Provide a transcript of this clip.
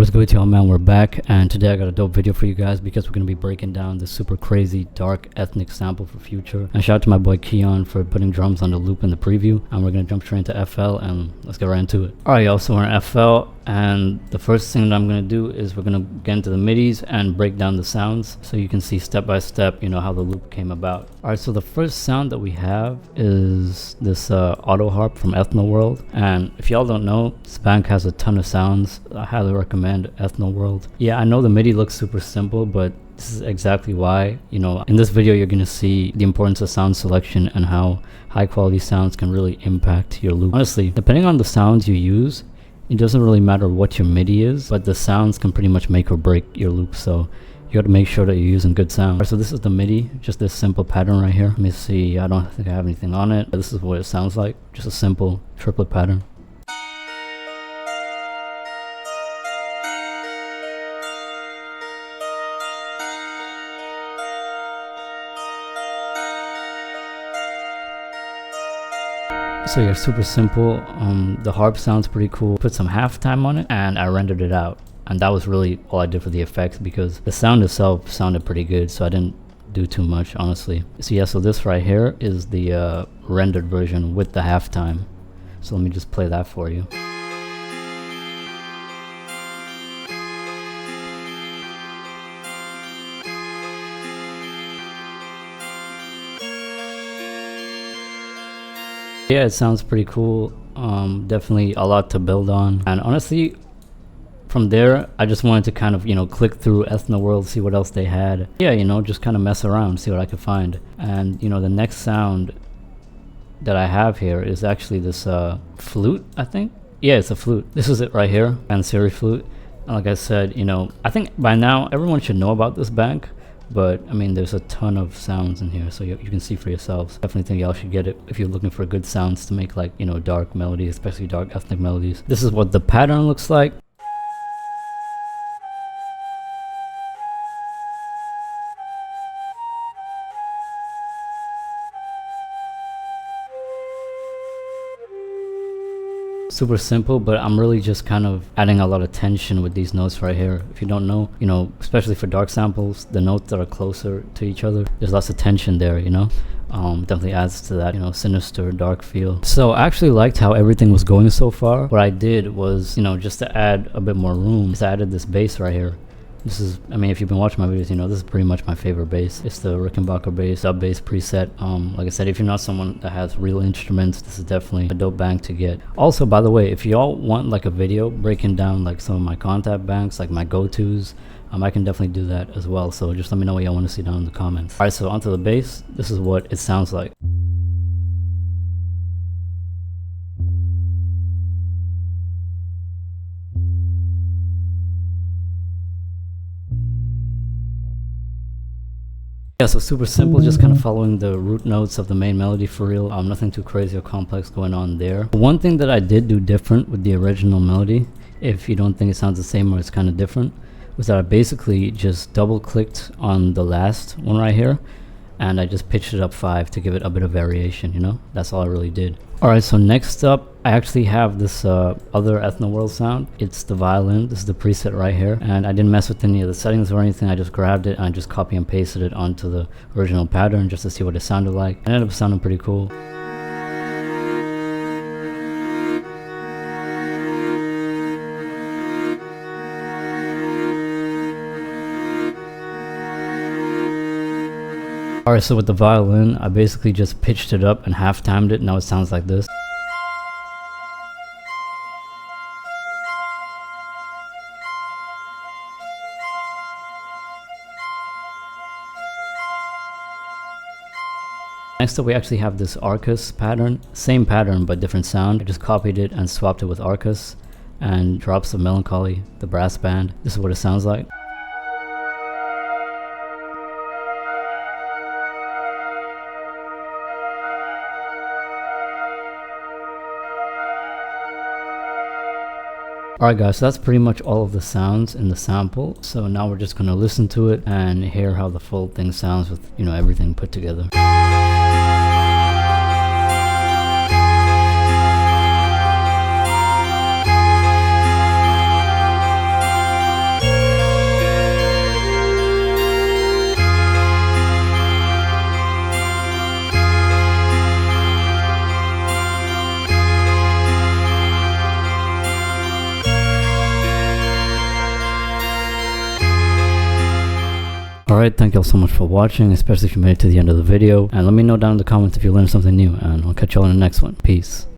What's good, y'all, man? We're back, and today I got a dope video for you guys because we're gonna be breaking down this super crazy dark ethnic sample for Future. And shout out to my boy Keon for putting drums on the loop in the preview. And we're gonna jump straight into FL and let's get right into it. Alright, y'all, so we're in FL, and the first thing that I'm gonna do is we're gonna get into the midis and break down the sounds so you can see step by step, how the loop came about. Alright, so the first sound that we have is this auto harp from Ethno World. And if y'all don't know, this bank has a ton of sounds. I highly recommend Ethno World. Yeah, I know the MIDI looks super simple, but this is exactly why. In this video you're gonna see the importance of sound selection and how high quality sounds can really impact your loop. Honestly, depending on the sounds you use, it doesn't really matter what your MIDI is, but the sounds can pretty much make or break your loop. So you got to make sure that you're using good sound. Right, so this is the MIDI, just this simple pattern right here. Let me see, I don't think I have anything on it. This is what it sounds like, just a simple triplet pattern. So yeah, super simple. The harp sounds pretty cool. Put some halftime on it and I rendered it out. And that was really all I did for the effects because the sound itself sounded pretty good, so I didn't do too much, honestly. So yeah, so this right here is the rendered version with the halftime. So let me just play that for you. Yeah, it sounds pretty cool. Definitely a lot to build on. And honestly, from there, I just wanted to kind of, click through Ethno World, see what else they had. Yeah, just kind of mess around, see what I could find. And, the next sound that I have here is actually this flute, I think. Yeah, it's a flute. This is it right here, Panseri flute. And like I said, I think by now everyone should know about this bank. But I mean, there's a ton of sounds in here, so you can see for yourselves. Definitely think y'all should get it if you're looking for good sounds to make, like, dark melodies, especially dark ethnic melodies. This is what the pattern looks like. Super simple, but I'm really just kind of adding a lot of tension with these notes right here. If you don't know, especially for dark samples, the notes that are closer to each other, there's lots of tension there, definitely adds to that, sinister, dark feel. So I actually liked how everything was going so far. What I did was, just to add a bit more room, I added this bass right here. This is, if you've been watching my videos, this is pretty much my favorite bass. It's the Rickenbacker bass, sub bass preset. Like I said, if you're not someone that has real instruments, this is definitely a dope bank to get. Also, by the way, if y'all want like a video breaking down like some of my contact banks, like my go-tos, I can definitely do that as well. So just let me know what y'all want to see down in the comments. Alright, so onto the bass. This is what it sounds like. Yeah, so super simple, just kind of following the root notes of the main melody for real. Nothing too crazy or complex going on there. One thing that I did do different with the original melody, if you don't think it sounds the same or it's kind of different, was that I basically just double clicked on the last one right here and I just pitched it up 5 to give it a bit of variation, That's all I really did. Alright, so next up, I actually have this other Ethno World sound. It's the violin. This is the preset right here. And I didn't mess with any of the settings or anything. I just grabbed it and I just copy and pasted it onto the original pattern just to see what it sounded like. It ended up sounding pretty cool. Alright, so with the violin, I basically just pitched it up and half-timed it. Now it sounds like this. Next up, we actually have this Arcus pattern. Same pattern, but different sound. I just copied it and swapped it with Arcus and Drops of Melancholy, the brass band. This is what it sounds like. Alright guys, so that's pretty much all of the sounds in the sample. So now we're just going to listen to it and hear how the full thing sounds with, everything put together. Alright, thank y'all so much for watching, especially if you made it to the end of the video, and let me know down in the comments if you learned something new, and I'll catch y'all in the next one. Peace.